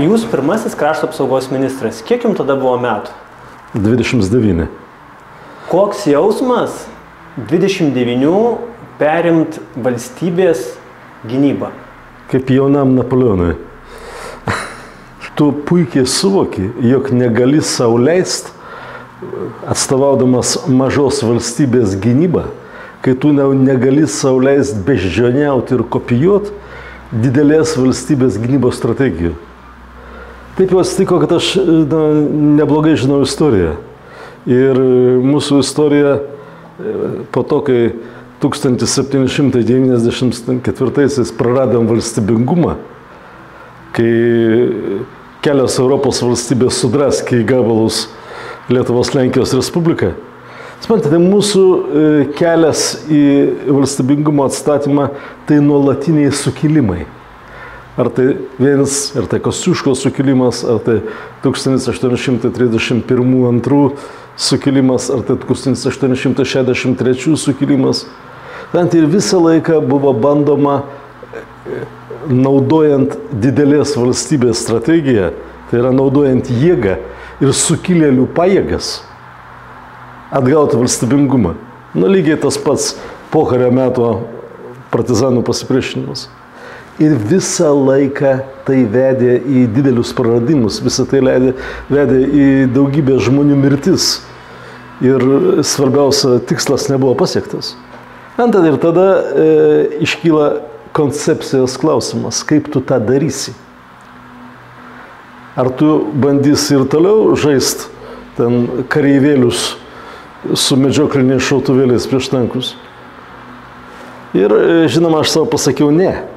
Jūs pirmasis krašto apsaugos ministras. Kiek jums tada buvo metų? 29. Koks jausmas 29 perimt valstybės gynybą? Kaip jaunam Napoleonui. Tu puikiai suvoki, jog negali sau leist, atstovaudamas mažos valstybės gynybą, kai tu negali sau leist beždžioniauti ir kopijuoti didelės valstybės gynybos strategijų. Taip jau atsitiko, kad aš neblogai žinau istoriją. Ir mūsų istorija po to, kai 1794 praradom valstybingumą, kai kelios Europos valstybės sudraskė į gabalus Lietuvos Lenkijos Respubliką. Suprantate, mūsų kelias į valstybingumo atstatymą tai nuolatiniai sukilimai. Ar tai Kosciuškos sukilimas, ar tai 1831-2 sukilimas, ar tai 1863 sukilimas. Ir visą laiką buvo bandoma, naudojant didelės valstybės strategiją, tai yra naudojant jėgą ir sukilėlių pajėgas, atgauti valstybingumą. Lygiai tas pats pokario meto partizanų pasipriešinimas. Ir visą laiką tai vedė į didelius praradimus, visą tai vedė į daugybę žmonių mirtis. Ir svarbiausia, tikslas nebuvo pasiektas. Ir tada iškyla koncepcijos klausimas, kaip tu tą darysi. Ar tu bandysi ir toliau žaist ten kareivėlius su medžiokliniais šautuvėliais prieš tankus? Ir žinoma, aš savo pasakiau ne.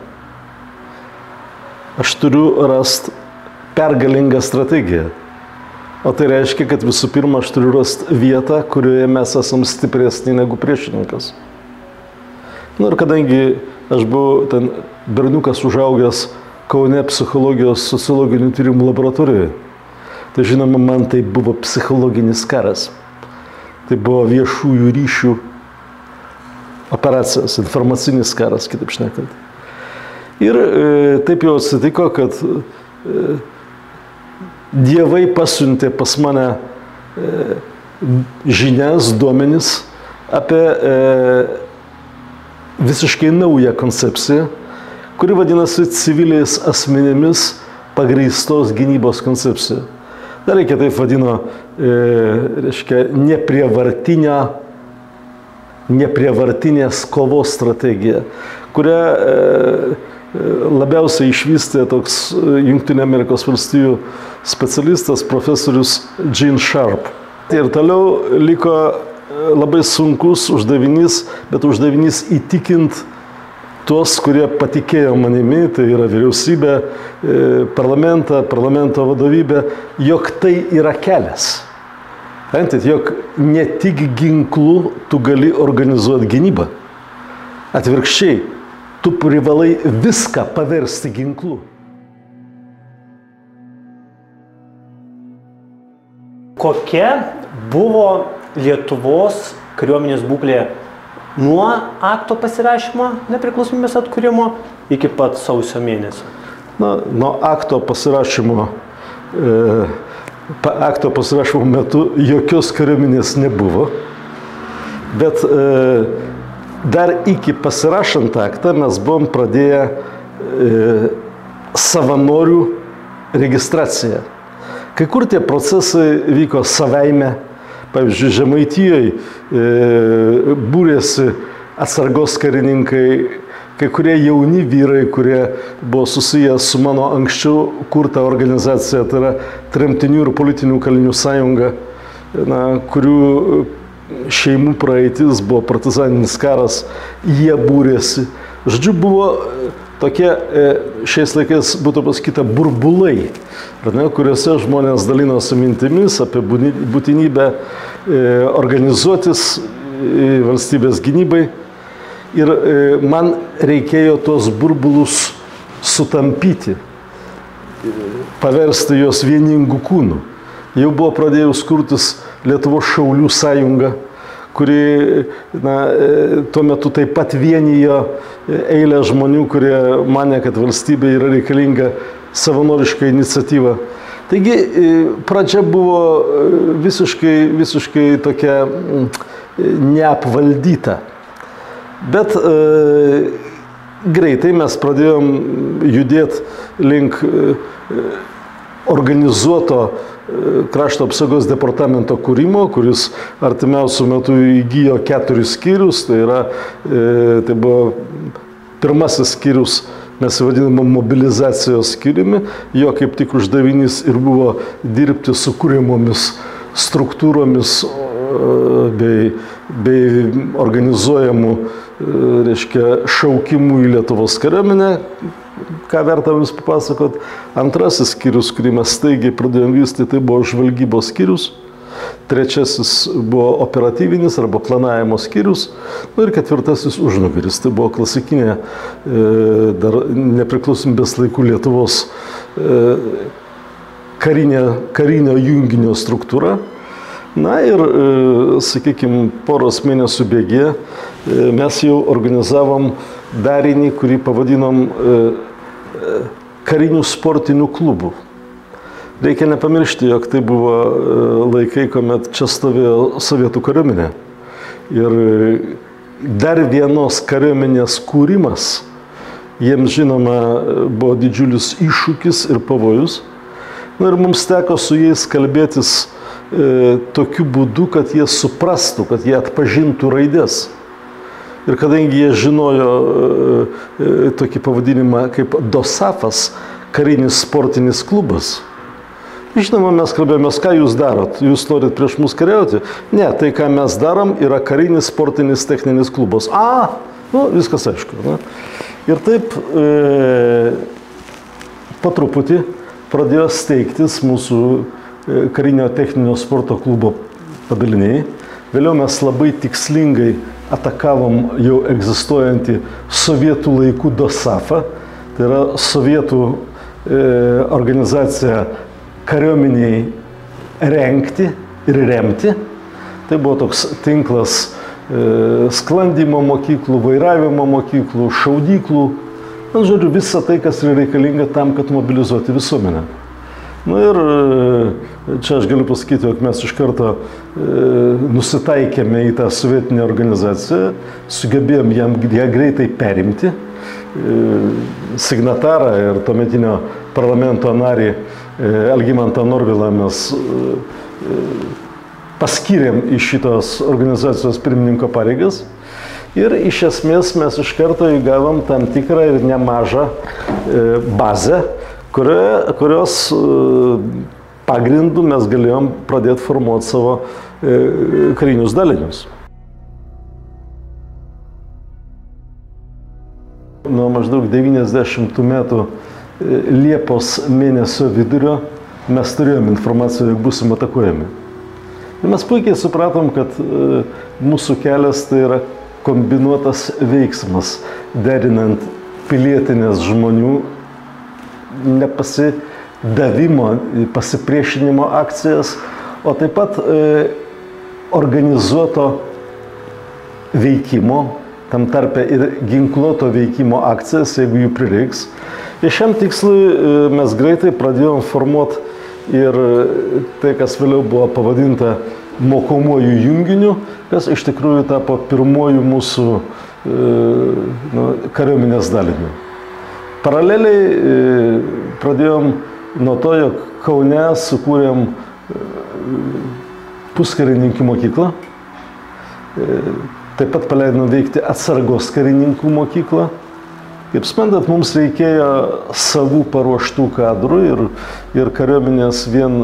Aš turiu rast pergalingą strategiją. O tai reiškia, kad visų pirma, aš turiu rast vietą, kurioje mes esam stipresni negu priešininkas. Ir kadangi aš buvau ten berniukas užaugęs Kaune psichologijos sociologinių tyrimų laboratorijoje, tai žinoma, man tai buvo psichologinis karas. Tai buvo viešųjų ryšių operacijos, informacinis karas, kitaip šnekant. Ir taip jau atsitiko, kad dievai pasiuntė pas mane žinias, duomenis apie visiškai naują koncepciją, kuri vadinasi civiliais asmenėmis pagrįstos gynybos koncepcija. Dar reikia taip vadino, reiškia, neprievartinės kovos strategija, kurią labiausiai išvystė toks Jungtinių Amerikos valstijų specialistas, profesorius Gene Sharp. Ir toliau liko labai sunkus uždavinys, bet uždavinys įtikint tuos, kurie patikėjo manimi, tai yra vyriausybė, parlamento vadovybė, jog tai yra kelias. Jog ne tik ginklu tu gali organizuoti gynybą. Atvirkščiai, tu privalai viską paversti ginklu. Kokia buvo Lietuvos kariuomenės būklė nuo akto pasirašymo nepriklausomybės atkūrimo iki pat sausio mėnesio? Nuo akto pasirašymo metu jokios kariuomenės nebuvo, bet dar iki pasirašant aktą mes buvom pradėję savanorių registraciją. Kai kur tie procesai vyko savaime. Pavyzdžiui, Žemaitijoje būrėsi atsargos karininkai, kai kurie jauni vyrai, kurie buvo susiję su mano anksčiau kurta organizacija, tai yra tremtinių ir politinių kalinių sąjunga, kurių šeimų praeitis buvo partizaninis karas, jie būrėsi. Žodžiu, buvo tokie, šiais laikais būtų pasakyta, burbulai, kuriuose žmonės dalinosi mintimis apie būtinybę organizuotis valstybės gynybai. Ir man reikėjo tos burbulus sutampyti, paversti juos vieningų kūnų. Jau buvo pradėjus kurtis Lietuvos šaulių sąjunga, kuri tuo metu taip pat vienijo eilę žmonių, kurie mane, kad valstybė yra reikalinga savanoriška iniciatyva. Taigi pradžia buvo visiškai tokia neapvaldyta. Bet greitai mes pradėjom judėti link organizuoto krašto apsaugos departamento kūrimo, kuris artimiausių metų įgijo 4 skyrius. Tai buvo pirmasis skyrius, mes vadiname mobilizacijos skyriumi. Jo kaip tik uždavinys ir buvo dirbti su kūrimomis struktūromis bei organizuojamų, reiškia, šaukimų į Lietuvos kariuomenę. Ką verta jums papasakot. Antrasis skyrius, kurį mes staigiai pradėjom vystyti, tai buvo žvalgybos skyrius. Trečiasis buvo operatyvinis arba planavimo skyrius. Ir ketvirtasis užnugaris. Tai buvo klasikinė dar nepriklausomybės laikų Lietuvos karinio junginio struktūra. Na ir, sakykime, poros mėnesių bėgyje mes jau organizavom darinį, kurį pavadinom karinių sportinių klubų. Reikia nepamiršti, jog tai buvo laikai, kuomet čia stovėjo Sovietų kariuomenė. Ir dar vienos kariuomenės kūrimas jiems, žinoma, buvo didžiulis iššūkis ir pavojus. Na ir mums teko su jais kalbėtis tokiu būdu, kad jie suprastų, kad jie atpažintų raidės. Ir kadangi jie žinojo tokį pavadinimą kaip DOSAFas, karinis sportinis klubas, žinoma, mes kalbėjomės, ką jūs darot? Jūs norit prieš mus kariauti? Ne, tai ką mes darom yra karinis sportinis techninis klubas. Viskas aišku. Ne? Ir taip po truputį pradėjo steigtis mūsų karinio techninio sporto klubo padaliniai. Vėliau mes labai tikslingai atakavom jau egzistuojantį sovietų laikų DOSAFą. Tai yra sovietų organizacija kariuomeniai rengti ir remti. Tai buvo toks tinklas sklandymo mokyklų, vairavimo mokyklų, šaudyklų. Žodžiu, visa tai, kas yra reikalinga tam, kad mobilizuoti visuomenę. Na ir čia aš galiu pasakyti, jog mes iš karto nusitaikėme į tą sovietinę organizaciją, sugebėjom ją greitai perimti. Signatarą ir tuometinio parlamento narį Algimantą Norvilą mes paskyrėm į šitos organizacijos pirmininko pareigas. Ir iš esmės mes iš karto įgavom tam tikrą ir nemažą bazę, kurios pagrindų mes galėjom pradėti formuoti savo karinius dalinius. Nuo maždaug 90 metų Liepos mėnesio vidurio mes turėjom informaciją, jog būsim atakuojami. Ir mes puikiai supratom, kad mūsų kelias tai yra kombinuotas veiksmas, derinant pilietinės žmonių nepasidavimo, pasipriešinimo akcijas, o taip pat organizuoto veikimo, tam tarpe ir ginkluoto veikimo akcijas, jeigu jų prireiks. Ir šiam tikslui mes greitai pradėjom formuoti ir tai, kas vėliau buvo pavadinta mokomuoju junginiu, kas iš tikrųjų tapo pirmuoju mūsų kariuomenės daliniu. Paraleliai pradėjom nuo to, jog Kaune sukūrėm puskarininkų mokyklą. Taip pat paleidom veikti atsargos karininkų mokyklą. Kaip suprantat, mums reikėjo savų paruoštų kadrų ir kariuomenės vien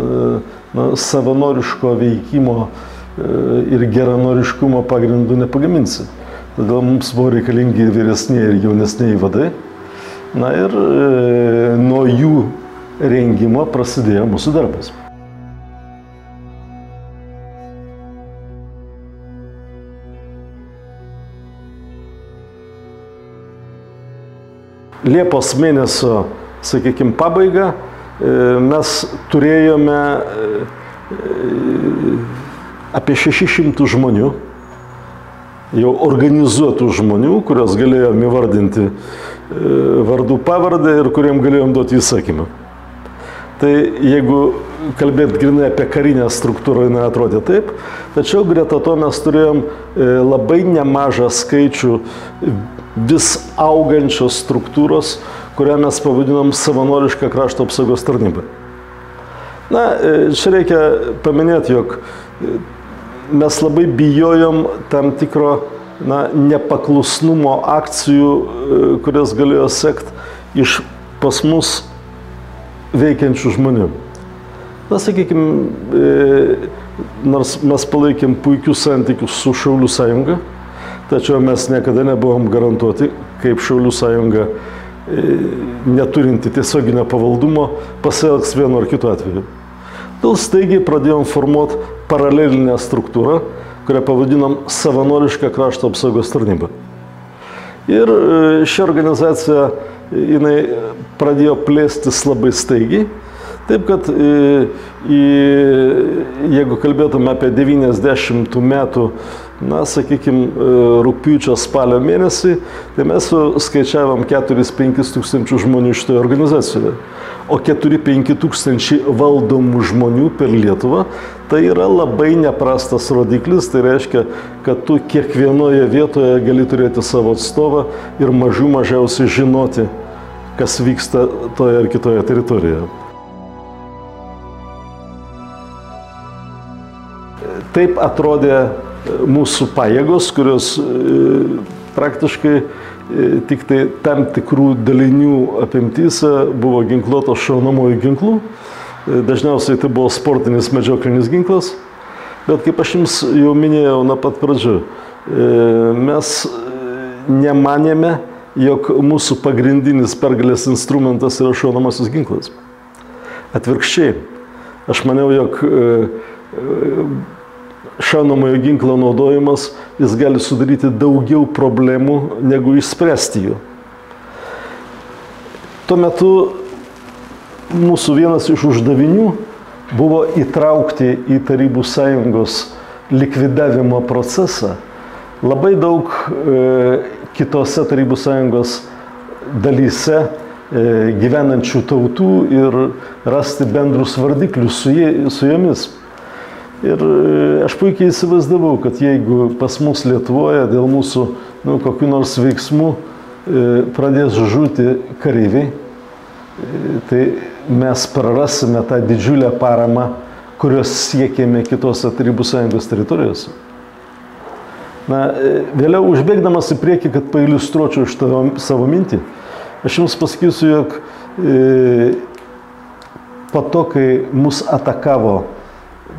savanoriško veikimo ir geranoriškumo pagrindų nepagaminsi. Todėl mums buvo reikalingi ir vyresniai, ir jaunesniai vadai. Na ir nuo jų rengimo prasidėjo mūsų darbas. Liepos mėnesio, sakykime, pabaigą mes turėjome apie 600 žmonių, jau organizuotų žmonių, kurios galėjom įvardinti vardų pavardę ir kuriem galėjom duoti įsakymą. Tai jeigu kalbėt grinai apie karinę struktūrą, jinai atrodė taip, tačiau greta to mes turėjom labai nemažą skaičių vis augančios struktūros, kurią mes pavadinom savanorišką krašto apsaugos tarnybą. Na, čia reikia paminėti, jog mes labai bijojom tam tikro nepaklusnumo akcijų, kurias galėjo sekti iš pas mus veikiančių žmonių. Na, sakykime, nors mes palaikėm puikius santykius su Šaulių sąjunga, tačiau mes niekada nebuvom garantuoti, kaip Šaulių sąjunga, neturinti tiesioginio pavaldumo, pasielgs vienu ar kitu atveju. Todėl staigiai pradėjom formuoti paralelinę struktūrą, kurią pavadinom savanorišką krašto apsaugos tarnybą. Ir ši organizacija, jinai pradėjo plėstis labai staigiai, taip kad jeigu kalbėtume apie 90 metų, na, sakykime, rugpjūčio spalio mėnesį, tai mes skaičiavom 4-5 tūkstančių žmonių šitoje organizacijoje. O 4-5 tūkstančiai valdomų žmonių per Lietuvą, tai yra labai neprastas rodiklis, tai reiškia, kad tu kiekvienoje vietoje gali turėti savo atstovą ir mažiausiai žinoti, kas vyksta toje ar kitoje teritorijoje. Taip atrodė mūsų pajėgos, kurios praktiškai tik tai tam tikrų dalinių apimtyse buvo ginkluotos šaunamųjų ginklų. Dažniausiai tai buvo sportinis medžioklinis ginklas, bet kaip aš jums jau minėjau nuo pat pradžių, mes nemanėme, jog mūsų pagrindinis pergalės instrumentas yra šaunamasis ginklas. Atvirkščiai, aš maniau, jog šaunamojo ginklo naudojimas, jis gali sudaryti daugiau problemų, negu išspręsti jų. Tuo metu mūsų vienas iš uždavinių buvo įtraukti į Tarybų sąjungos likvidavimo procesą labai daug kitose Tarybų sąjungos dalyse gyvenančių tautų ir rasti bendrus vardiklius su jomis. Ir aš puikiai įsivaizdavau, kad jeigu pas mus Lietuvoje dėl mūsų kokių nors veiksmų pradės žūti kareiviai, tai mes prarasime tą didžiulę paramą, kurios siekėme kitose Tarybų sąjungos teritorijose. Na, vėliau užbėgdamas į priekį, kad pailiustruočiau šitą savo mintį, aš jums pasakysiu, jog po to, kai mus atakavo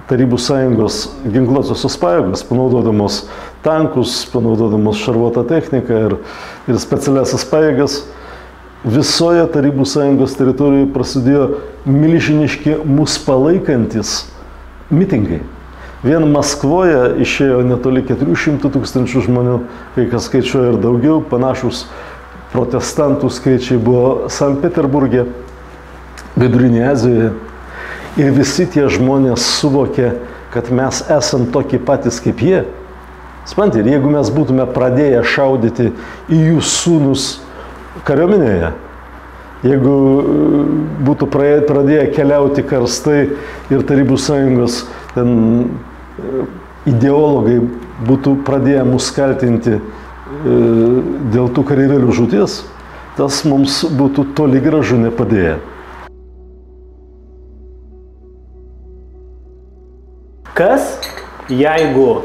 Tarybų sąjungos ginkluotosios pajėgos, panaudodamos tankus, panaudodamos šarvuotą techniką ir specialiasias pajėgas, visoje Tarybų sąjungos teritorijoje prasidėjo milžiniški mus palaikantis mitingai. Vien Maskvoje išėjo netoli 400 tūkstančių žmonių, kai kas skaičiuoja ir daugiau, panašus protestantų skaičiai buvo Sankt Peterburge, Vidurinėje Azijoje. Ir visi tie žmonės suvokė, kad mes esam tokie patys kaip jie. Suprantate, ir jeigu mes būtume pradėję šaudyti į jų sūnus kariuomenėje, jeigu būtų pradėję keliauti karstai ir Tarybų sąjungos ideologai būtų pradėję mus kaltinti dėl tų kareivėlių žūties, tas mums būtų toli gražu nepadėję. Kas, jeigu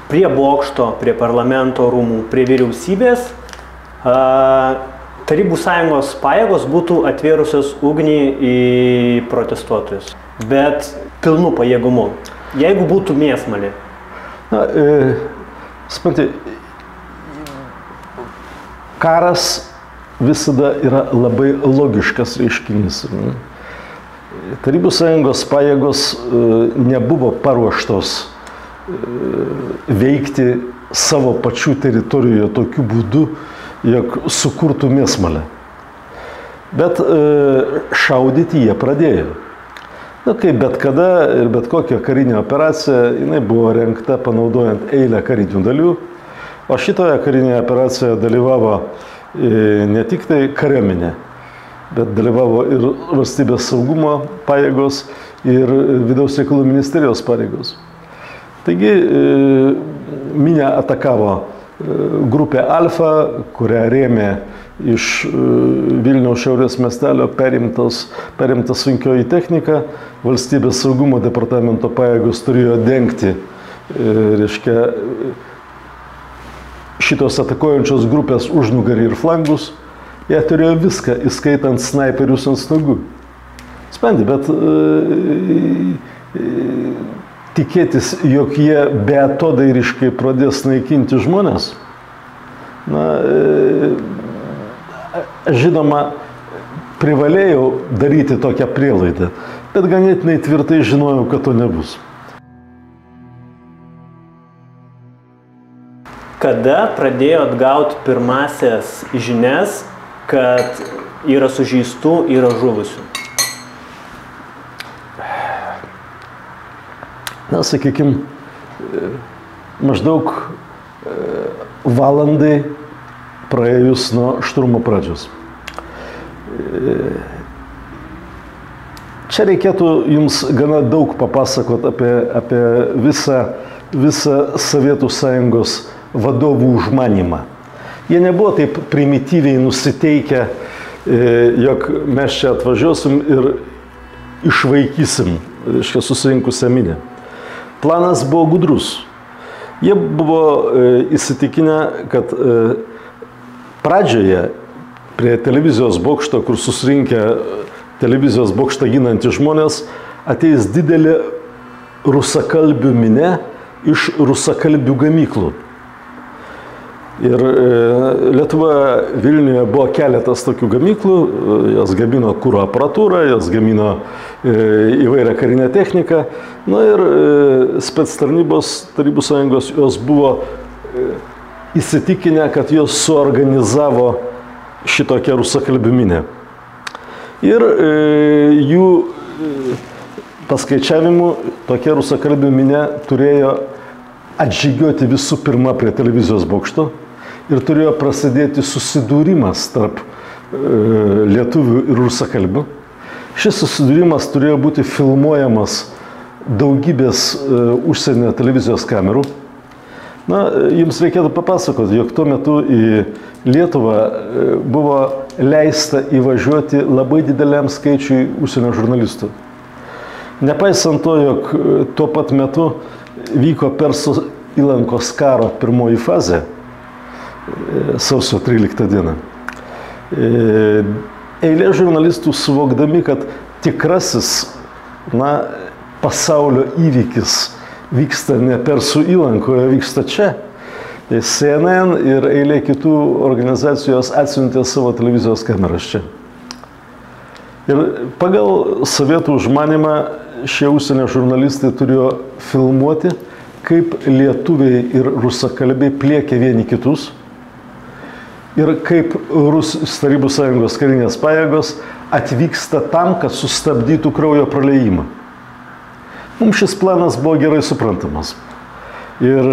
prie bokšto, prie parlamento rūmų, prie vyriausybės Tarybų sąjungos pajėgos būtų atvėrusios ugnį į protestuotojus, bet pilnu pajėgumu, jeigu būtų mėsmalė? Na, suprantate, karas visada yra labai logiškas reiškinys. Tarybų sąjungos pajėgos nebuvo paruoštos veikti savo pačių teritorijoje tokiu būdu, jog sukurtų mėsmalę. Bet šaudyti jie pradėjo. Na, kaip bet kada ir bet kokia karinė operacija, jinai buvo rengta panaudojant eilę karinių dalių. O šitoje karinėje operacijoje dalyvavo ne tik tai kariuomenė, bet dalyvavo ir valstybės saugumo pajėgos, ir vidaus reikalų ministerijos pareigos. Taigi minią atakavo grupė Alfa, kurią rėmė iš Vilniaus šiaurės miestelio perimta sunkioji technika. Valstybės saugumo departamento pajėgos turėjo dengti, reiškia, šitos atakuojančios grupės užnugarį ir flangus. Jie turėjo viską, įskaitant snaiperius ant stogų. Spendi, bet tikėtis, jog jie beatodairiškai pradės naikinti žmonės, na, žinoma, privalėjau daryti tokią prielaidą, bet ganėtinai tvirtai žinojau, kad to nebus. Kada pradėjot gauti pirmasias žinias, kad yra sužeistų, yra žuvusių? Na, sakykime, maždaug valandai praėjus nuo šturmo pradžios. Čia reikėtų jums gana daug papasakot apie visą Sovietų Sąjungos vadovų užmanymą. Jie nebuvo taip primityviai nusiteikę, jog mes čia atvažiuosim ir išvaikysim, reiškia, susirinkusią minią. Planas buvo gudrus. Jie buvo įsitikinę, kad pradžioje prie televizijos bokšto, kur susirinkę televizijos bokštą ginantys žmonės, ateis didelė rusakalbių minia iš rusakalbių gamyklų. Ir Lietuvoje, Vilniuje buvo keletas tokių gamyklų, jos gamino kuro aparatūrą, jos gamino įvairią karinę techniką. Na ir spectarnybos Tarybų Sąjungos jos buvo įsitikinę, kad jos suorganizavo šitokią rusakalbių minią. Ir jų paskaičiavimu tokia rusakalbių minė turėjo atžygiuoti visų pirma prie televizijos bokšto ir turėjo prasidėti susidūrimas tarp lietuvių ir rusakalbių. Šis susidūrimas turėjo būti filmuojamas daugybės užsienio televizijos kamerų. Na, jums reikėtų papasakoti, jog tuo metu į Lietuvą buvo leista įvažiuoti labai dideliam skaičiui užsienio žurnalistų. Nepaisant to, jog tuo pat metu vyko Persų įlankos karo pirmoji fazė, sausio 13 dieną. Eilė žurnalistų suvokdami, kad tikrasis, na, pasaulio įvykis vyksta ne Persų įlankoje, vyksta čia. CNN ir eilė kitų organizacijos atsiuntė savo televizijos kameras čia. Ir pagal sovietų užmanymą šie užsienio žurnalistai turėjo filmuoti, kaip lietuviai ir rusakalbiai pliekia vieni kitus ir kaip Tarybų Sąjungos karinės pajėgos atvyksta tam, kad sustabdytų kraujo praliejimą. Mums šis planas buvo gerai suprantamas. Ir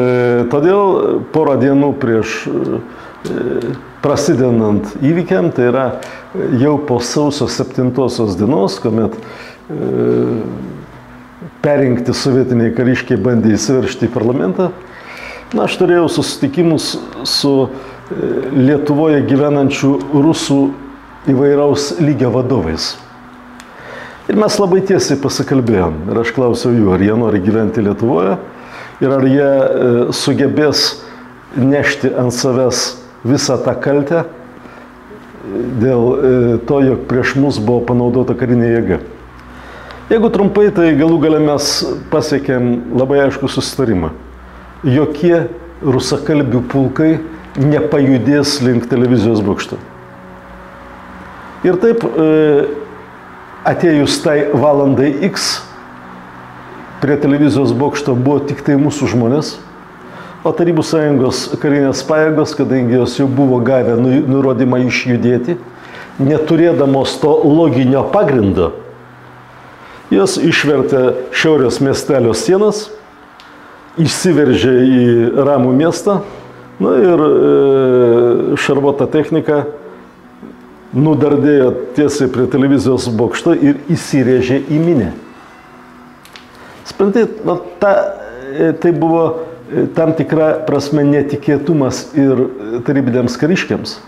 todėl porą dienų prieš prasidedant įvykiam, tai yra jau po sausio 7 dienos, kuomet perinkti sovietiniai kariškiai bandė įsiveržti į parlamentą, na, aš turėjau susitikimus su Lietuvoje gyvenančių rusų įvairaus lygio vadovais. Ir mes labai tiesiai pasikalbėjom. Ir aš klausiau jų, ar jie nori gyventi Lietuvoje ir ar jie sugebės nešti ant savęs visą tą kaltę dėl to, jog prieš mus buvo panaudota karinė jėga. Jeigu trumpai, tai galų gale mes pasiekėm labai aiškų susitarimą. Jokie rusakalbių pulkai nepajudės link televizijos bokšto. Ir taip, atėjus tai valandai X, prie televizijos bokšto buvo tik tai mūsų žmonės, o Tarybų Sąjungos karinės pajėgos, kadangi jos jau buvo gavę nurodymą išjudėti, neturėdamos to loginio pagrindo, jos išvertė šiaurės miestelio sienas, išsiveržė į ramų miestą, Na ir šarvuota technika nudardėjo tiesiai prie televizijos bokšto ir įsirėžė į minią. Sprendiet, tai buvo tam tikra prasme netikėtumas ir tarybiniams kariškiams,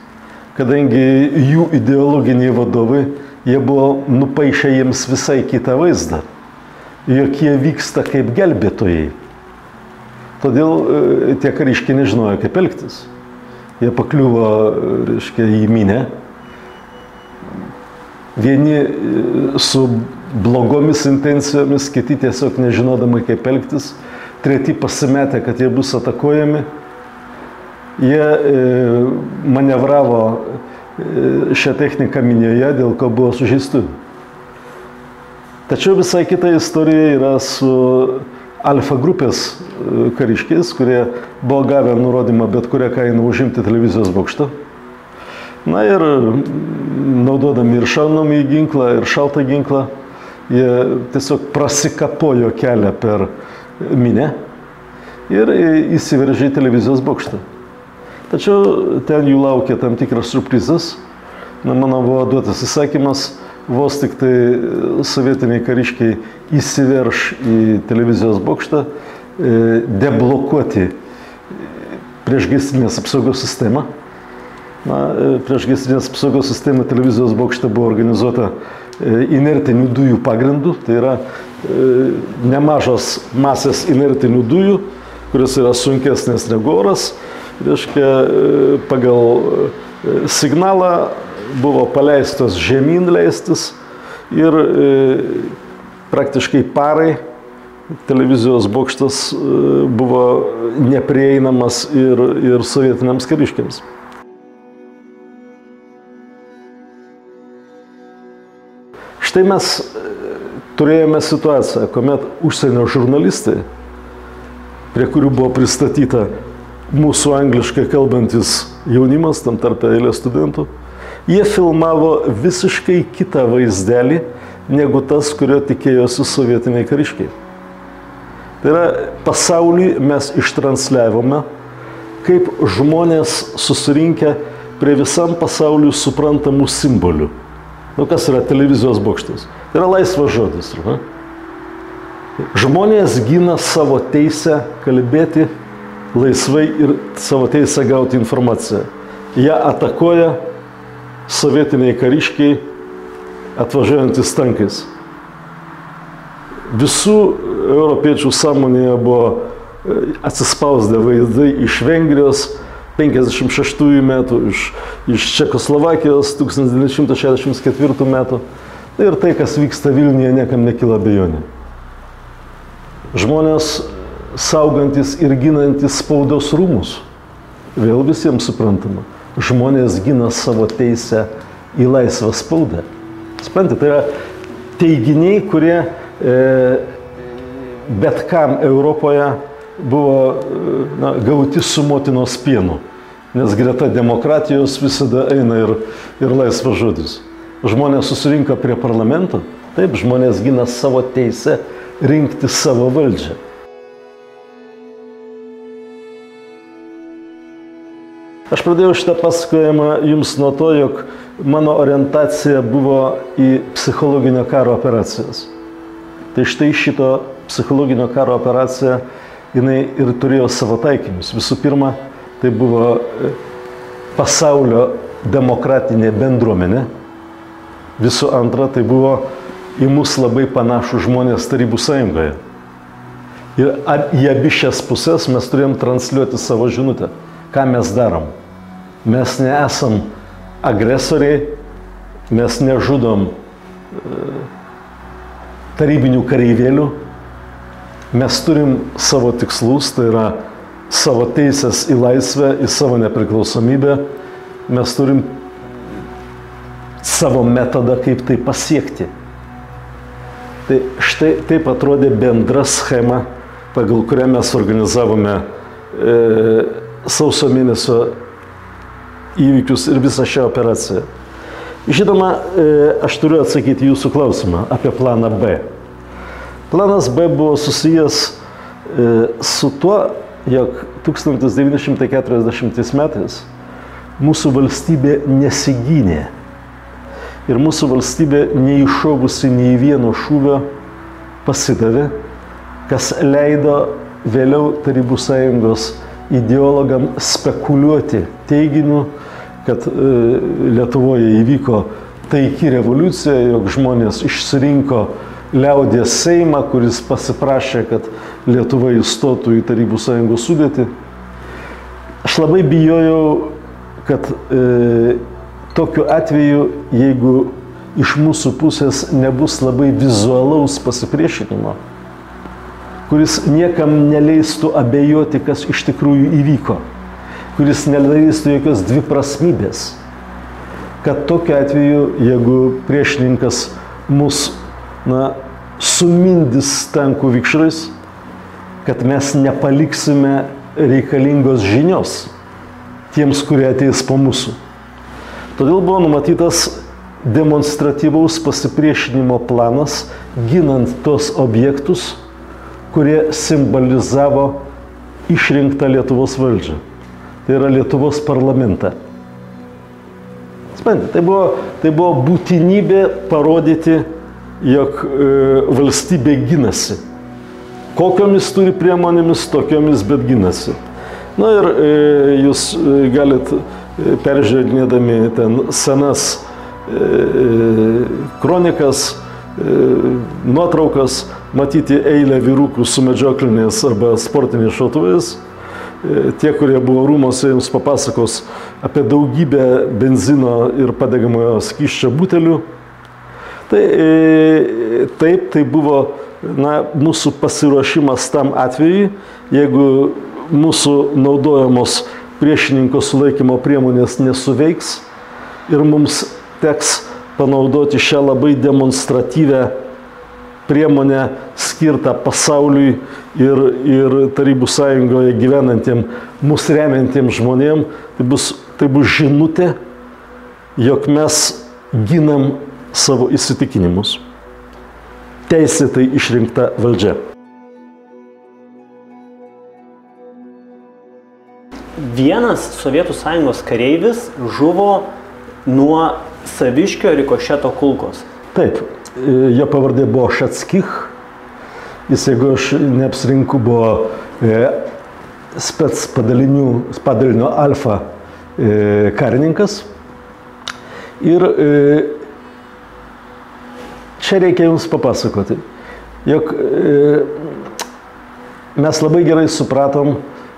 kadangi jų ideologiniai vadovai, jie buvo nupaišę jiems visai kitą vaizdą, jog jie vyksta kaip gelbėtojai. Todėl tie kariškiai nežinojo, kaip elgtis. Jie pakliuvo, reiškia, į minią. Vieni su blogomis intencijomis, kiti tiesiog nežinodami, kaip elgtis. Treti pasimetė, kad jie bus atakuojami. Jie manevravo šią techniką minioje, dėl ko buvo sužeisti. Tačiau visai kita istorija yra su Alfa grupės kariškiais, kurie buvo gavę nurodymą bet kurią kainą užimti televizijos bokštą. Na ir naudodami ir šaunamąjį ginklą, ir šaltą ginklą, jie tiesiog prasikapojo kelią per minią ir įsiveržė į televizijos bokštą. Tačiau ten jų laukia tam tikras surprizas. Manau, buvo duotas įsakymas, vos tik tai sovietiniai kariškiai įsiverš į televizijos bokštą, deblokuoti priešgaisrinės apsaugos sistemą. Priešgaisrinės apsaugos sistema televizijos bokšte buvo organizuota inertinių dujų pagrindų, tai yra nemažos masės inertinių dujų, kurios yra sunkesnės negu oras. Reiškia, pagal signalą buvo paleistos žemyn leistis ir praktiškai parai televizijos bokštas buvo neprieinamas ir sovietiniams kariškiams. Štai mes turėjome situaciją, kuomet užsienio žurnalistai, prie kurių buvo pristatyta mūsų angliškai kalbantis jaunimas, tam tarpe eilė studentų, jie filmavo visiškai kitą vaizdelį, negu tas, kurio tikėjosi sovietiniai kariškiai. Tai yra, pasaulį mes ištransliavome, kaip žmonės susirinkę prie visam pasauliu suprantamų simbolių. Kas yra televizijos bokštas? Tai yra laisvas žodis. Žmonės gina savo teisę kalbėti laisvai ir savo teisę gauti informaciją. Ją atakuoja sovietiniai kariškiai atvažiuojantis tankais. Visų europiečių sąmonėje buvo atsispausdę vaizdai iš Vengrijos 56 metų, iš Čekoslovakijos 1964 metų. Ir tai, kas vyksta Vilniuje, niekam nekyla abejonė. Žmonės saugantis ir ginantis spaudos rūmus. Vėl visiems suprantama. Žmonės gina savo teisę į laisvą spaudą. Suprantate, tai yra teiginiai, kurie bet kam Europoje buvo gauti su motinos pienu, nes greta demokratijos visada eina ir laisvas žodis. Žmonės susirinko prie parlamento, taip, žmonės gina savo teisę rinkti savo valdžią. Aš pradėjau šitą pasakojimą jums nuo to, jog mano orientacija buvo į psichologinio karo operacijas. Tai štai šito psichologinio karo operacija jinai ir turėjo savo taikinius. Visų pirma, tai buvo pasaulio demokratinė bendruomenė. Visų antra, tai buvo į mus labai panašų žmonės Tarybų Sąjungoje. Ir į abi šias pusės mes turėjom transliuoti savo žinutę. Ką mes darom? Mes nesam agresoriai, mes nežudom tarybinių kareivėlių. Mes turim savo tikslus, tai yra savo teisės į laisvę, į savo nepriklausomybę. Mes turim savo metodą, kaip tai pasiekti. Tai štai taip atrodė bendra schema, pagal kurią mes organizavome sausio mėnesio įvykius ir visą šią operaciją. Žinoma, aš turiu atsakyti jūsų klausimą apie planą B. Planas B buvo susijęs su tuo, jog 1940 metais mūsų valstybė nesigynė ir mūsų valstybė neiššovusi nei vieno šūvio pasidavė, kas leido vėliau Tarybų Sąjungos ideologam spekuliuoti teiginiu, kad Lietuvoje įvyko taiki revoliucija, jog žmonės išsirinko liaudies Seimą, kuris pasiprašė, kad Lietuva įstotų į Tarybų Sąjungos sudėtį. Aš labai bijojau, kad tokiu atveju, jeigu iš mūsų pusės nebus labai vizualaus pasipriešinimo, kuris niekam neleistų abejoti, kas iš tikrųjų įvyko, kuris neleistų jokios dviprasmybės, kad tokiu atveju, jeigu priešininkas mus sumindys tankų vikšrais, kad mes nepaliksime reikalingos žinios tiems, kurie ateis po mūsų. Todėl buvo numatytas demonstratyvaus pasipriešinimo planas, ginant tos objektus, kurie simbolizavo išrinktą Lietuvos valdžią. Tai yra Lietuvos parlamentą. Tai buvo būtinybė parodyti, jog valstybė ginasi. Kokiomis turi priemonėmis, tokiomis, bet ginasi. Na ir jūs galit peržiūrėdami ten senas kronikas, nuotraukas, matyti eilę vyrukų su medžioklinės arba sportiniais šautuvais. Tie, kurie buvo rūmose, jums papasakos apie daugybę benzino ir padegamojo skysčio butelių. Tai buvo mūsų pasiruošimas tam atvejui, jeigu mūsų naudojamos priešininko sulaikymo priemonės nesuveiks ir mums teks panaudoti šią labai demonstratyvę priemonę skirtą pasauliui ir Tarybų Sąjungoje gyvenantiem, mus remiantiem žmonėm. Tai bus žinutė, jog mes ginam savo įsitikinimus. Teisėtai išrinkta valdžia. Vienas Sovietų Sąjungos kareivis žuvo nuo saviškio rikošeto kulkos. Taip, jo pavardė buvo Šatskich. Jis, jeigu aš neapsirinku, buvo spec padalinio Alfa karininkas. Ir čia reikia jums papasakoti, jog mes labai gerai supratom,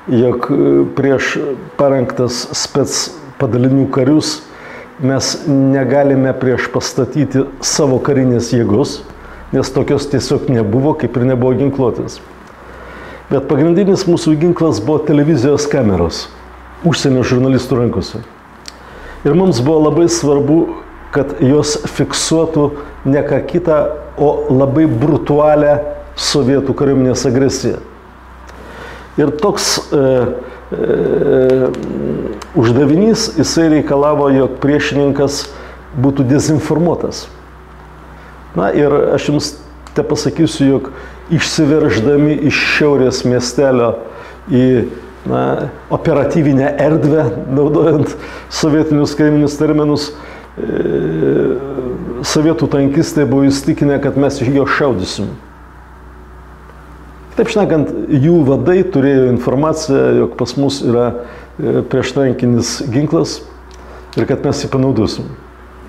jog prieš parengtas spec padalinių karius mes negalime prieš pastatyti savo karinės jėgos, nes tokios tiesiog nebuvo, kaip ir nebuvo ginkluotės. Bet pagrindinis mūsų ginklas buvo televizijos kameros, užsienio žurnalistų rankose. Ir mums buvo labai svarbu, kad jos fiksuotų ne ką kitą, o labai brutualią sovietų kariuomenės agresiją. Ir toks uždavinys, jisai reikalavo, jog priešininkas būtų dezinformuotas. Na ir aš jums te pasakysiu, jog išsiverždami iš šiaurės miestelio į operatyvinę erdvę, naudojant sovietinius kaiminius terminus, sovietų tankistai buvo įstikinę, kad mes iš jo šaudysim. Taip šnekant, jų vadai turėjo informaciją, jog pas mus yra prieštankinis ginklas ir kad mes jį panaudosim.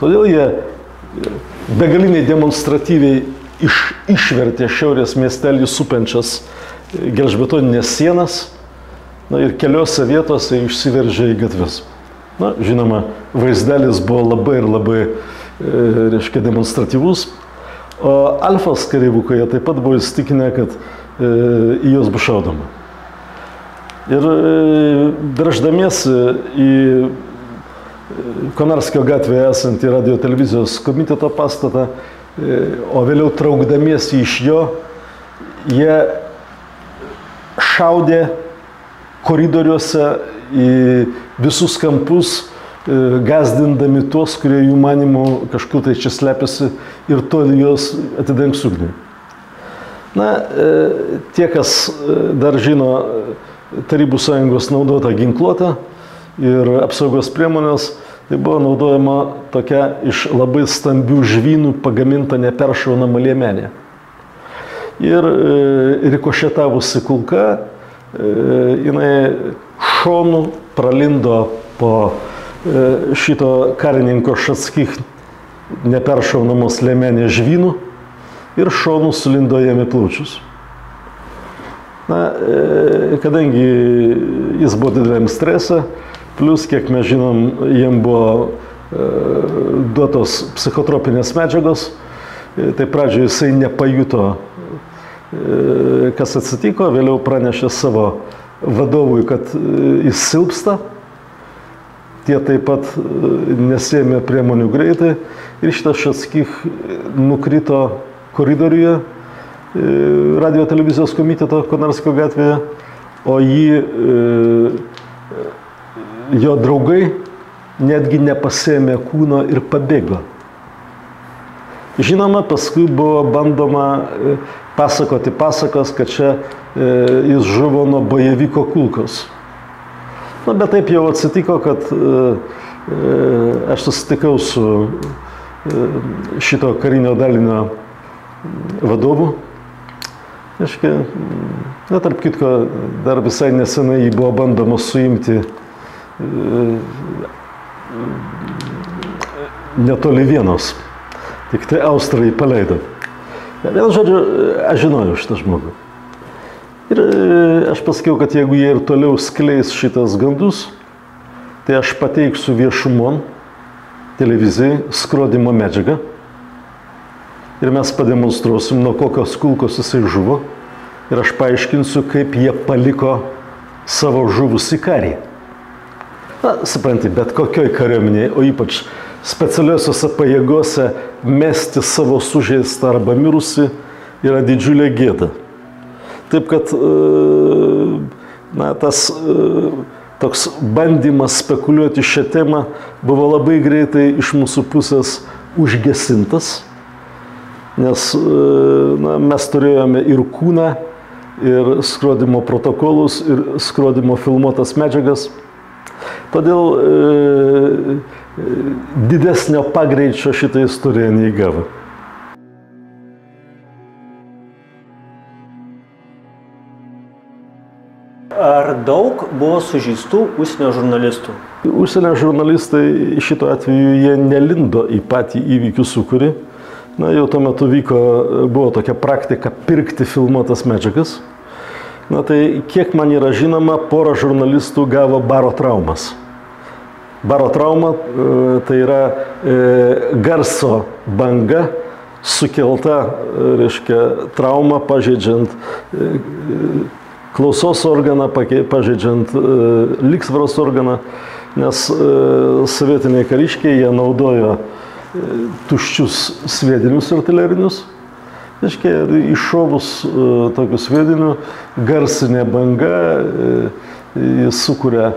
Todėl jie begaliniai demonstratyviai išvertė šiaurės miestelį supančias gelžbetoninės sienas ir keliose vietose išsiveržė į gatves. Žinoma, vaizdelis buvo labai ir labai demonstratyvus, o Alfos kareivukai taip pat buvo įstikinę, kad į juos bus šaudoma. Ir draždamiesi į Konarskio gatvėje esantį radio televizijos komiteto pastatą, o vėliau traukdamiesi iš jo, jie šaudė koridoriuose į visus kampus, gazdindami tuos, kurie jų manimo kažkur tai čia slepiasi ir toli juos atidengs ugnį. Tie, kas dar žino Tarybų sąjungos naudota ginkluotė ir apsaugos priemonės, tai buvo naudojama tokia iš labai stambių žvynų pagaminta neperšaunama liemenė. Ir rikošetavusi kulka, jinai šonų pralindo po šito karininko Šatskich neperšaunamos liemenės žvynų ir šonų sulindo jam į plaučius. Na, kadangi jis buvo dideliam strese, plus, kiek mes žinom, jam buvo duotos psichotropinės medžiagos, tai pradžioje jisai nepajuto, kas atsitiko, vėliau pranešė savo vadovui, kad jis silpsta. Tie taip pat nesėmė priemonių greitai ir šitas Šatskich nukrito koridoriuje radio televizijos komiteto Konarskio gatvėje, o jo draugai netgi nepasėmė kūno ir pabėgo. Žinoma, paskui buvo bandoma pasakoti pasakas, kad čia jis žuvo nuo bojeviko kulkos. Na, bet taip jau atsitiko, kad aš susitikau su šito karinio dalinio vadovu. Na, tarp kitko, dar visai nesenai jį buvo bandoma suimti netoli Vienos. Tik tai Austrai paleido. Vėl žodžiu, aš žinojau šitą žmogų. Ir aš pasakiau, kad jeigu jie ir toliau skleis šitas gandus, tai aš pateiksiu viešumon televizijai skrodimo medžiagą. Ir mes pademonstruosim, nuo kokios kulkos jisai žuvo. Ir aš paaiškinsiu, kaip jie paliko savo žuvusį karį. Na, supranti, bet kokioj kariuomenėje, o ypač specialiosiuose pajėgose mesti savo sužeistą arba mirusi yra didžiulė gėda. Taip kad na, tas toks bandymas spekuliuoti šią temą buvo labai greitai iš mūsų pusės užgesintas. Nes na, mes turėjome ir kūną, ir skrodimo protokolus, ir skrodimo filmuotas medžiagas. Todėl didesnio pagreičio šitą istoriją neįgavo. Ar daug buvo sužeistų užsienio žurnalistų? Užsienio žurnalistai šito atveju jie nelindo į patį įvykių sūkurį. Na, jau tuo metu buvo tokia praktika pirkti filmuotas medžiagas. Na, tai kiek man yra žinoma, pora žurnalistų gavo baro traumas. Baro trauma tai yra garso banga sukelta, reiškia, trauma pažeidžiant klausos organą, pažeidžiant lygsvaros organą, nes sovietiniai kariškiai jie naudojo tuščius sviedinius artilerinius. Reiškia, iššovus tokių sviedinių, garsinė banga sukuria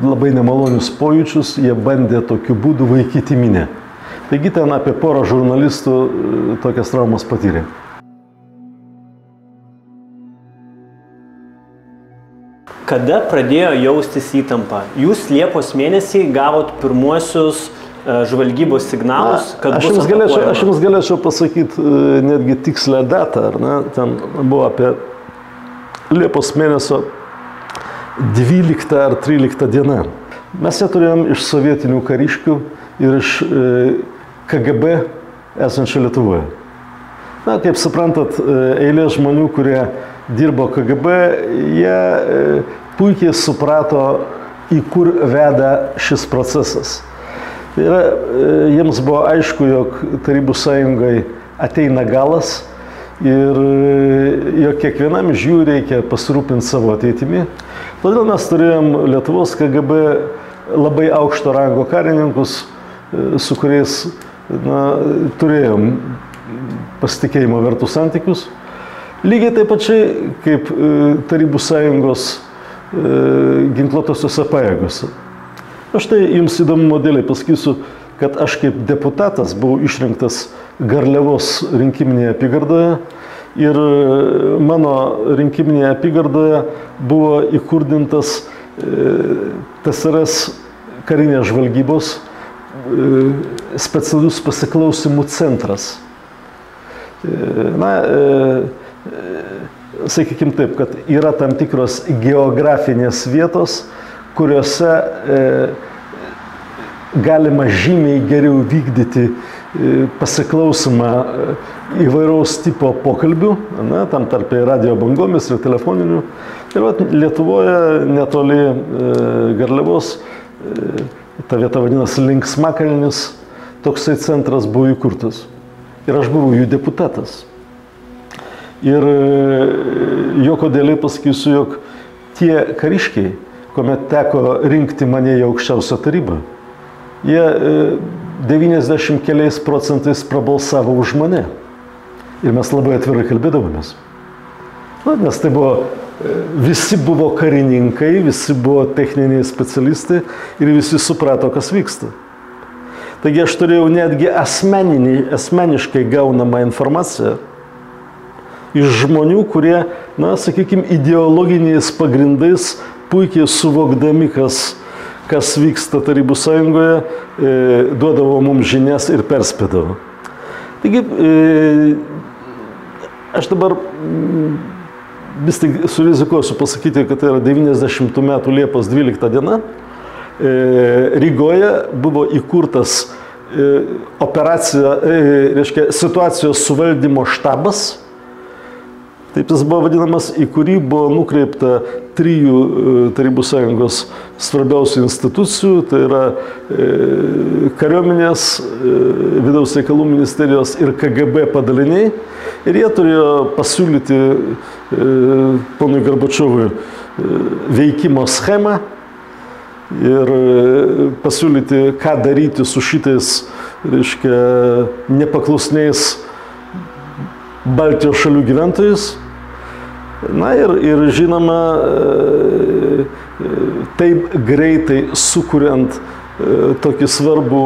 labai nemalonius pojūčius, jie bandė tokiu būdu vaikyti minę. Taigi ten apie porą žurnalistų tokias traumas patyrė. Kada pradėjo jaustis įtampa? Jūs Liepos mėnesį gavot pirmuosius žvalgybos signalus, kad bus atakuojama? Aš jums galėčiau pasakyti netgi tikslę datą, ar ne? Ten buvo apie Liepos mėnesio 12 ar 13 diena. Mes ją turėjom iš sovietinių kariškių ir iš KGB esančio Lietuvoje. Na, kaip suprantat, eilė žmonių, kurie dirbo KGB, jie puikiai suprato, į kur veda šis procesas. Tai yra, jiems buvo aišku, jog Tarybų sąjungai ateina galas ir jog kiekvienam iš jų reikia pasirūpinti savo ateitimi. Todėl mes turėjom Lietuvos KGB labai aukšto rango karininkus, su kuriais turėjom pasitikėjimo vertus santykius. Lygiai taip pačiai kaip Tarybų sąjungos ginkluotosiuose pajėgose. Aš tai jums įdomumo dėlei pasakysiu, kad aš kaip deputatas buvau išrinktas Garliavos rinkiminėje apygardoje ir mano rinkiminėje apygardoje buvo įkurdintas TSRS karinės žvalgybos specialus pasiklausimų centras. Na, sakykime taip, kad yra tam tikros geografinės vietos, kuriuose galima žymiai geriau vykdyti pasiklausimą įvairaus tipo pokalbių, na, tam tarp radio bangomis ir telefoninių. Ir vat, Lietuvoje netoli Garliavos, ta vieta vadinasi Linksmakalnis, toksai centras buvo įkurtas. Ir aš buvau jų deputatas. Ir joko dėliai pasakysiu, jog tie kariškiai, kuomet teko rinkti mane į aukščiausią tarybą, jie 90 keliais procentais prabalsavo už mane. Ir mes labai atvirai kalbėdavomės. Na, nes tai buvo, visi buvo karininkai, visi buvo techniniai specialistai ir visi suprato, kas vyksta. Taigi aš turėjau netgi asmeniškai gaunamą informaciją iš žmonių, kurie, na, sakykime, ideologiniais pagrindais puikiai suvokdami, kas vyksta Tarybų Sąjungoje, duodavo mums žinias ir perspėdavo. Taigi, aš dabar vis tik surizikuosiu pasakyti, kad tai yra 90 metų Liepos 12 diena. Rygoje buvo įkurtas situacijos suvaldymo štabas. Taip jis buvo vadinamas, į kurį buvo nukreipta 3 Tarybų Sąjungos svarbiausių institucijų, tai yra kariuomenės, vidaus reikalų ministerijos ir KGB padaliniai. Ir jie turėjo pasiūlyti ponui Gorbačiovui veikimo schemą ir pasiūlyti, ką daryti su šitais, reiškia, nepaklusniais Baltijos šalių gyventojais. Na ir žinoma, taip greitai sukuriant tokį svarbų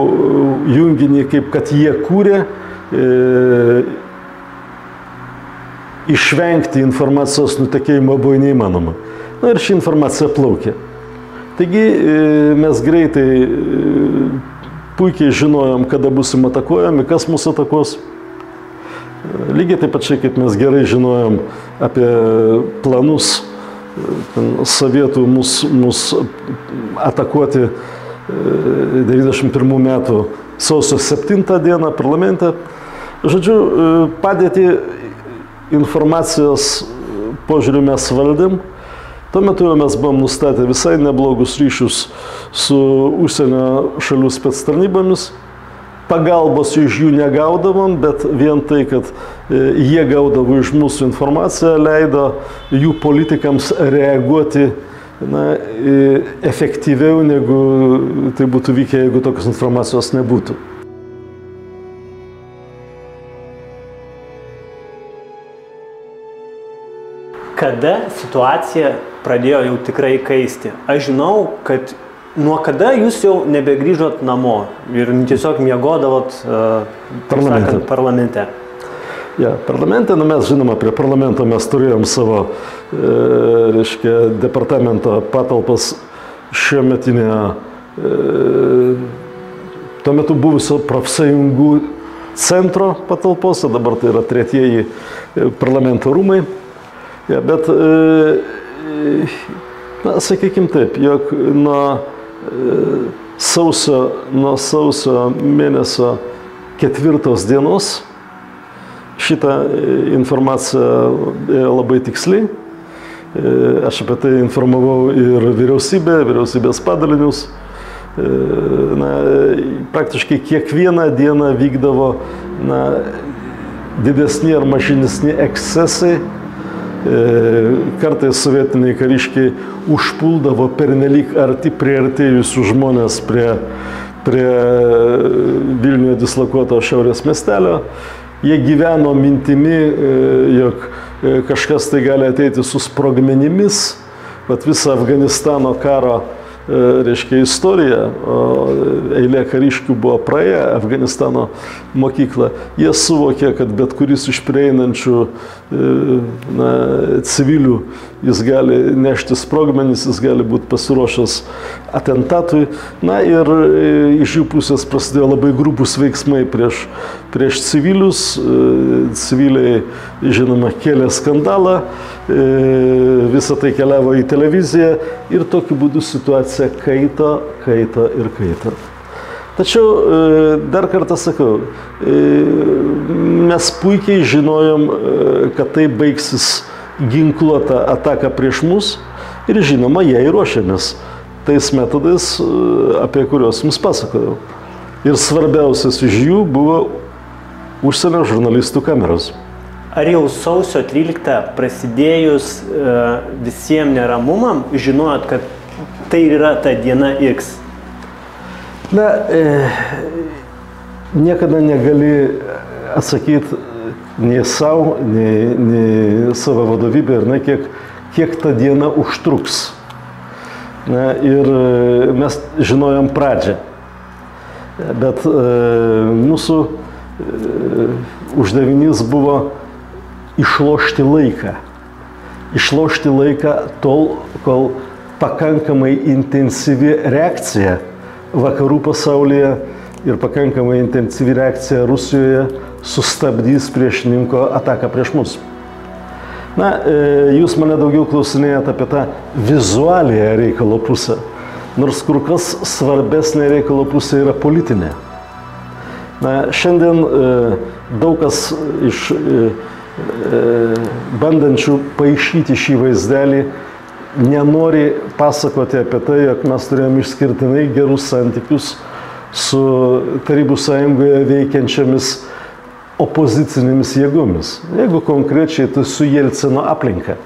junginį, kaip kad jie kūrė, išvengti informacijos nutekėjimo buvo neįmanoma. Na ir ši informacija plaukė. Taigi mes greitai puikiai žinojom, kada busim atakuojami, kas mūsų atakuos. Lygiai taip pačiai, kaip mes gerai žinojom apie planus sovietų mus atakuoti 91 metų sausio 7 dieną parlamente. Žodžiu, padėti informacijos požiūriu mes valdėm. Tuo metu mes buvom nustatę visai neblogus ryšius su užsienio šalių spectarnybomis. Pagalbos iš jų negaudavom, bet vien tai, kad jie gaudavo iš mūsų informaciją, leido jų politikams reaguoti, na, efektyviau, negu tai būtų vykę, jeigu tokios informacijos nebūtų. Kada situacija pradėjo jau tikrai kaisti? Aš žinau, kad nuo kada jūs jau nebegrįžot namo ir tiesiog miegodavot parlamente? Ja, parlamente, mes žinoma, prie parlamento mes turėjom savo, reiškia, departamento patalpas šiuometinėje, tuo metu buvusio profsąjungų centro patalpose, dabar tai yra 3 parlamento rūmai. Ja, bet, na, sakykime taip, jog nuo sausio mėnesio 4 dienos šitą informaciją labai tiksliai. Aš apie tai informavau ir vyriausybės padalinius. Na, praktiškai kiekvieną dieną vykdavo, na, didesni ar mažesni ekscesai. Kartais sovietiniai kariškiai užpuldavo pernelyg arti priartėjusių žmonės prie Vilniuje dislokuoto šiaurės miestelio. Jie gyveno mintimi, jog kažkas tai gali ateiti su sprogmenimis. Vat visą Afganistano karo reiškia, istoriją, eilė kariškių buvo praėję Afganistano mokyklą, jie suvokė, kad bet kuris iš prieinančių civilių, jis gali nešti sprogmenis, jis gali būti pasiruošęs atentatui. Na ir iš jų pusės prasidėjo labai grubus veiksmai prieš civilius. Civiliai, žinoma, kėlė skandalą, visą tai keliavo į televiziją ir tokiu būdu situacija kaito. Tačiau, dar kartą sakau, mes puikiai žinojom, kad tai baigsis ginkluota ataka prieš mus ir žinoma, jie ruošiamės tais metodais, apie kuriuos jums pasakojau. Ir svarbiausias iš jų buvo užsienio žurnalistų kameros. Ar jau sausio 13 prasidėjus visiems neramumam, žinojot, kad tai yra ta diena X? Na, niekada negali atsakyti nei savo, nei savo vadovybę ir kiek ta diena užtruks. Na, ir mes žinojom pradžią. Bet mūsų uždavinys buvo išlošti laiką. Išlošti laiką tol, kol pakankamai intensyvi reakcija vakarų pasaulyje ir pakankamai intensyvi reakcija Rusijoje sustabdys priešininko ataką prieš mus. Na, jūs mane daugiau klausinėjate apie tą vizualiąją reikalo pusę, nors kur kas svarbesnė reikalo pusė yra politinė. Na, šiandien daug kas iš bandančių paišyti šį vaizdelį nenori pasakoti apie tai, jog mes turėjome išskirtinai gerus santykius su Tarybų Sąjungoje veikiančiamis opozicinėmis jėgomis. Jeigu konkrečiai, tai su Jelcino aplinka.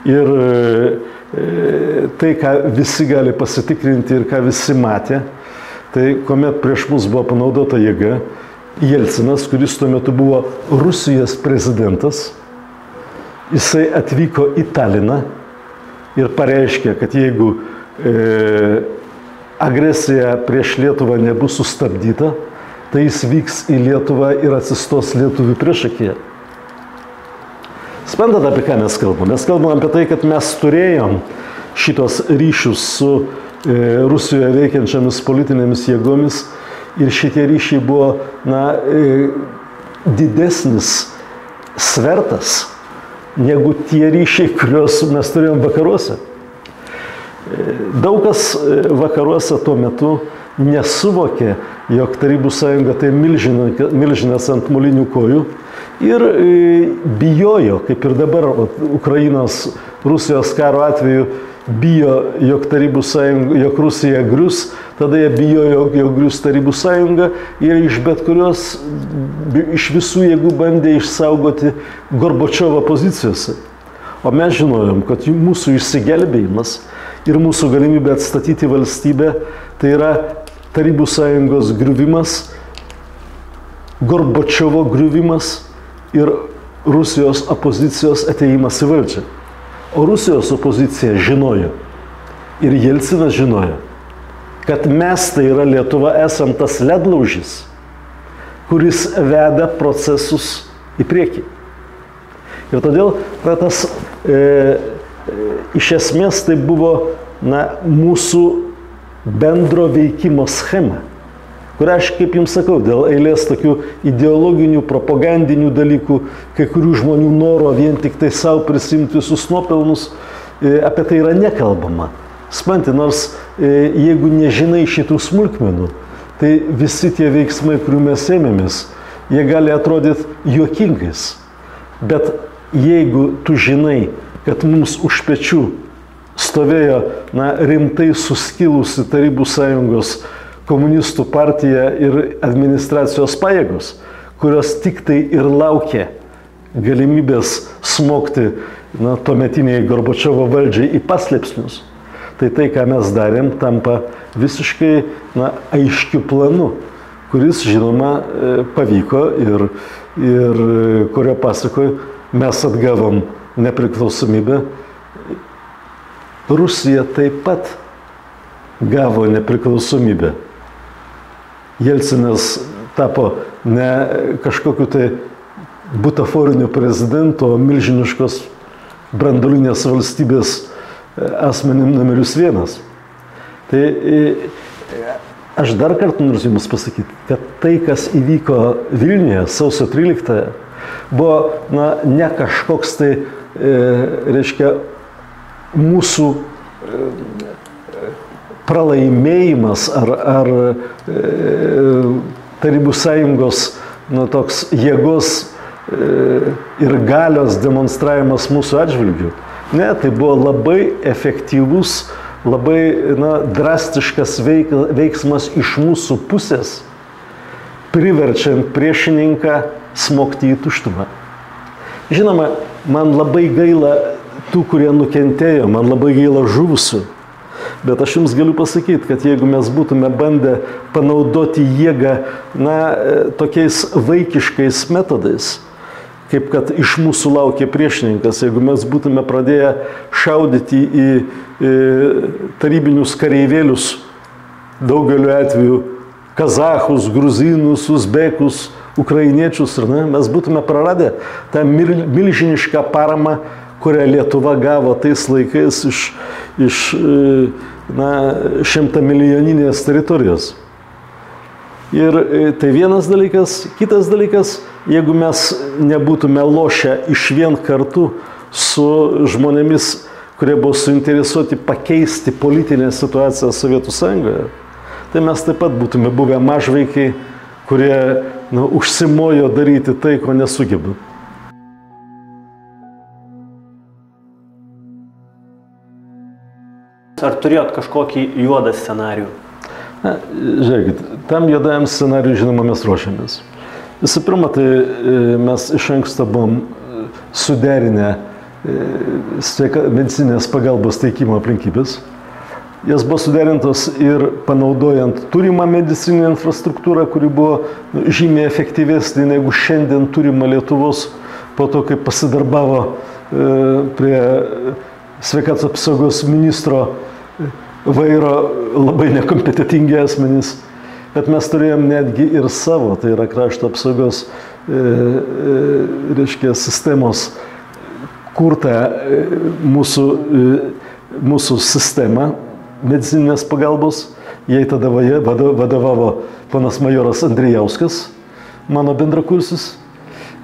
Ir tai, ką visi gali pasitikrinti ir ką visi matė, tai kuomet prieš mus buvo panaudota jėga, Jelcinas, kuris tuo metu buvo Rusijos prezidentas, jisai atvyko į Taliną ir pareiškė, kad jeigu agresija prieš Lietuvą nebus sustabdyta, tai jis vyks į Lietuvą ir atsistos lietuvių priešakyje. Suprantate, apie ką mes kalbame? Mes kalbame apie tai, kad mes turėjom šitos ryšius su Rusijoje veikiančiamis politinėmis jėgomis ir šitie ryšiai buvo didesnis svertas negu tie ryšiai, kuriuos mes turėjom vakaruose. Daug kas vakaruose tuo metu nesuvokė, jog Tarybų Sąjunga tai milžinas ant molinių kojų ir bijojo, kaip ir dabar Ukrainos, Rusijos karo atveju, bijo, jog Tarybų Sąjunga, jog Rusija grius, tada jie bijojo, jog grius Tarybų Sąjunga ir iš visų jėgų bandė išsaugoti Gorbačiovo pozicijose. O mes žinojom, kad mūsų išsigelbėjimas ir mūsų galimybė atstatyti valstybę, tai yra Tarybų Sąjungos griuvimas, Gorbačiovo griuvimas ir Rusijos opozicijos atėjimas į valdžią. O Rusijos opozicija žinojo ir Jelcinas žinojo, kad mes, tai yra Lietuva, esam tas ledlaužis, kuris veda procesus į priekį. Ir todėl tas iš esmės tai buvo mūsų bendro veikimo schema, kurią aš, kaip jums sakau, dėl eilės tokių ideologinių, propagandinių dalykų, kai kurių žmonių noro vien tik tai savo prisimti visus nuopelnus, apie tai yra nekalbama. Suprantate, nors jeigu nežinai šitų smulkmenų, tai visi tie veiksmai, kurių mes ėmėmės, jie gali atrodyti juokingais. Bet jeigu tu žinai, kad mums už pečių stovėjo rimtai suskilusi Tarybų Sąjungos komunistų partija ir administracijos pajėgos, kurios tik tai ir laukė galimybės smogti tuometiniai Gorbačiovo valdžiai į paslėpsnius, tai, ką mes darėm, tampa visiškai aiškiu planu, kuris, žinoma, pavyko ir kurio pasakoje mes atgavom nepriklausomybę Rusija taip pat gavo nepriklausomybę. Jelcinas tapo ne kažkokiu tai butaforiniu prezidentu, o milžiniškos branduolinės valstybės asmenim numeris 1. Tai aš dar kartą noriu jums pasakyti, kad tai, kas įvyko Vilniuje sausio 13, buvo ne kažkoks tai, reiškia, mūsų pralaimėjimas ar Tarybų Sąjungos toks jėgos ir galios demonstravimas mūsų atžvilgių. Ne, tai buvo labai efektyvus, labai drastiškas veiksmas iš mūsų pusės, priverčiant priešininką smogti į tuštumą. Žinoma, man labai gaila tų, kurie nukentėjo, man labai gaila žuvusių. Bet aš jums galiu pasakyti, kad jeigu mes būtume bandę panaudoti jėgą, tokiais vaikiškais metodais, kaip kad iš mūsų laukia priešininkas, jeigu mes būtume pradėję šaudyti į tarybinius kareivėlius, daugeliu atveju kazachus, gruzinus, uzbekus, ukrainiečius, mes būtume praradę tą milžinišką paramą, kurią Lietuva gavo tais laikais iš 100-milijoninės teritorijos. Ir tai vienas dalykas. Kitas dalykas, jeigu mes nebūtume lošę išvien kartu su žmonėmis, kurie buvo suinteresuoti pakeisti politinę situaciją Sovietų Sąjungoje, tai mes taip pat būtume buvę mažvaikiai, kurie užsimojo daryti tai, ko nesugeba. Ar turėjot kažkokį juodą scenarijų? Žiūrėkit, tam juodajam scenarijui, žinoma, mes ruošiamės. Visų pirma, tai mes iš anksto buvom suderinę medicininės pagalbos teikimo aplinkybės. Jas buvo suderintos ir panaudojant turimą medicininę infrastruktūrą, kuri buvo žymiai efektyvesnė negu šiandien turima Lietuvos, po to, kai pasidarbavo prie sveikatos apsaugos ministro vairo labai nekompetentingi asmenys, bet mes turėjom netgi ir savo, tai yra krašto apsaugos reiškia, sistemos kurtą mūsų sistemą medicininės pagalbos. Jai tada vadovavo ponas majoras Andrijauskas, mano bendrakursis.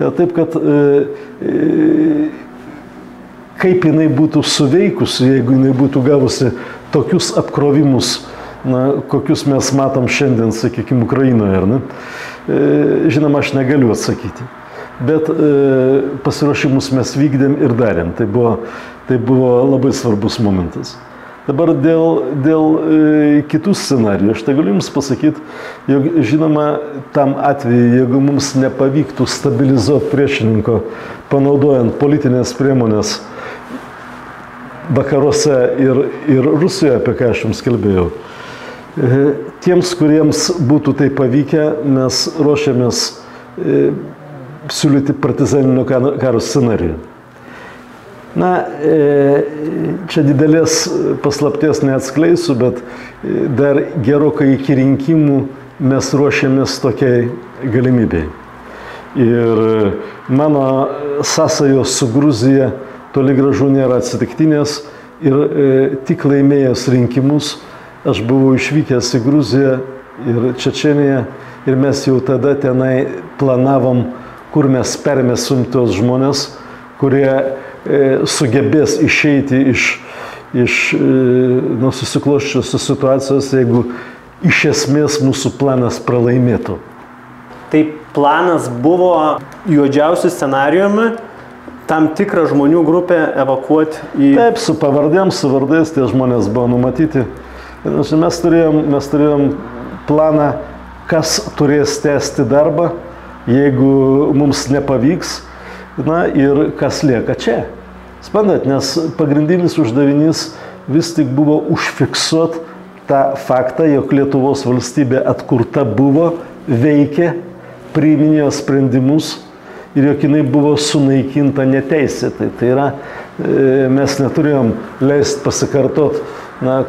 Taip kad kaip jinai būtų suveikusi, jeigu jinai būtų gavusi tokius apkrovimus, kokius mes matom šiandien, sakykime, Ukrainoje. Žinoma, aš negaliu atsakyti. Bet pasiruošimus mes vykdėm ir darėm. Tai buvo labai svarbus momentas. Dabar dėl kitų scenarijų. Aš tai galiu jums pasakyti, jog, žinoma, tam atveju, jeigu mums nepavyktų stabilizuoti priešininko, panaudojant politinės priemonės vakaruose ir Rusijoje, apie ką aš jums kalbėjau. Tiems, kuriems būtų tai pavykę, mes ruošiamės siūlyti partizaninio karo scenarijų. Čia didelės paslapties neatskleisiu, bet dar gerokai iki rinkimų mes ruošiamės tokiai galimybei. Ir mano sąsajos su Gruzija toli gražu nėra atsitiktinės ir tik laimėjęs rinkimus aš buvau išvykęs į Gruziją ir Čečėniją ir mes jau tada tenai planavom, kur mes permesim tos žmonės, kurie sugebės išeiti iš susiklosčiusios situacijos, jeigu iš esmės mūsų planas pralaimėtų. Tai planas buvo juodžiausiu scenarijumi tam tikrą žmonių grupę evakuoti į... Taip, su pavardėm, su vardais tie žmonės buvo numatyti. Mes turėjom planą, kas turės tęsti darbą, jeigu mums nepavyks, ir kas lieka čia. Suprantat, nes pagrindinis uždavinys vis tik buvo užfiksuoti tą faktą, jog Lietuvos valstybė atkurta buvo, veikė, priiminėjo sprendimus ir jog jinai buvo sunaikinta neteisėtai. Tai yra mes neturėjom leisti pasikartot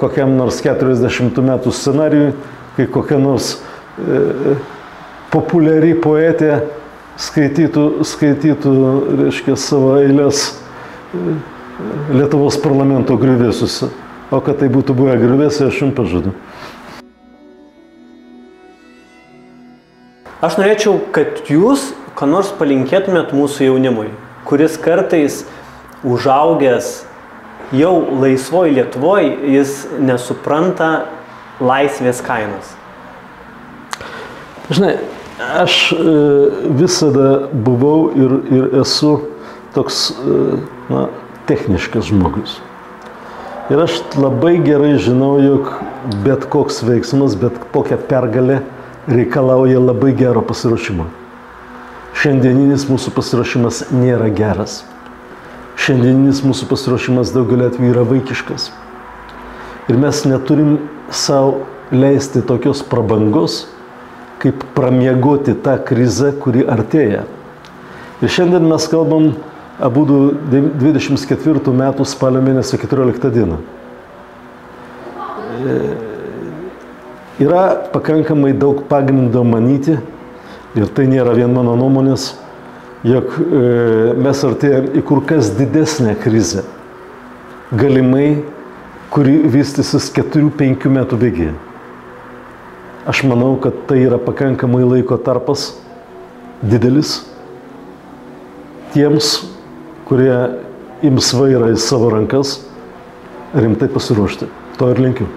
kokiam nors 40 metų scenarijui, kai kokia nors populiari poetė skaitytų reiškia, savo eilės Lietuvos parlamento griuvėsiuose. O kad tai būtų buvę griuvėsiai, aš jums pažadu. Aš norėčiau, kad jūs ką nors palinkėtumėt mūsų jaunimui, kuris kartais užaugęs jau laisvoj Lietuvoj, jis nesupranta laisvės kainos. Žinai, aš visada buvau ir esu toks techniškas žmogus. Ir aš labai gerai žinau, jog bet koks veiksmas, bet kokia pergalė reikalauja labai gero pasiruošimo. Šiandieninis mūsų pasiruošimas nėra geras. Šiandieninis mūsų pasiruošimas daugelį atvejų yra vaikiškas. Ir mes neturim savo leisti tokios prabangos, kaip pramiegoti tą krizę, kuri artėja. Ir šiandien mes kalbam abudu 24 metų spalio mėnesio 14 dieną. Yra pakankamai daug pagrindo manyti, ir tai nėra vien mano nuomonės, jog mes artėjam į kur kas didesnę krizę, galimai, kuri vystysis 4-5 metų bėgyje. Aš manau, kad tai yra pakankamai laiko tarpas didelis tiems, kurie ims vairą į savo rankas, rimtai pasiruošti. To ir linkiu.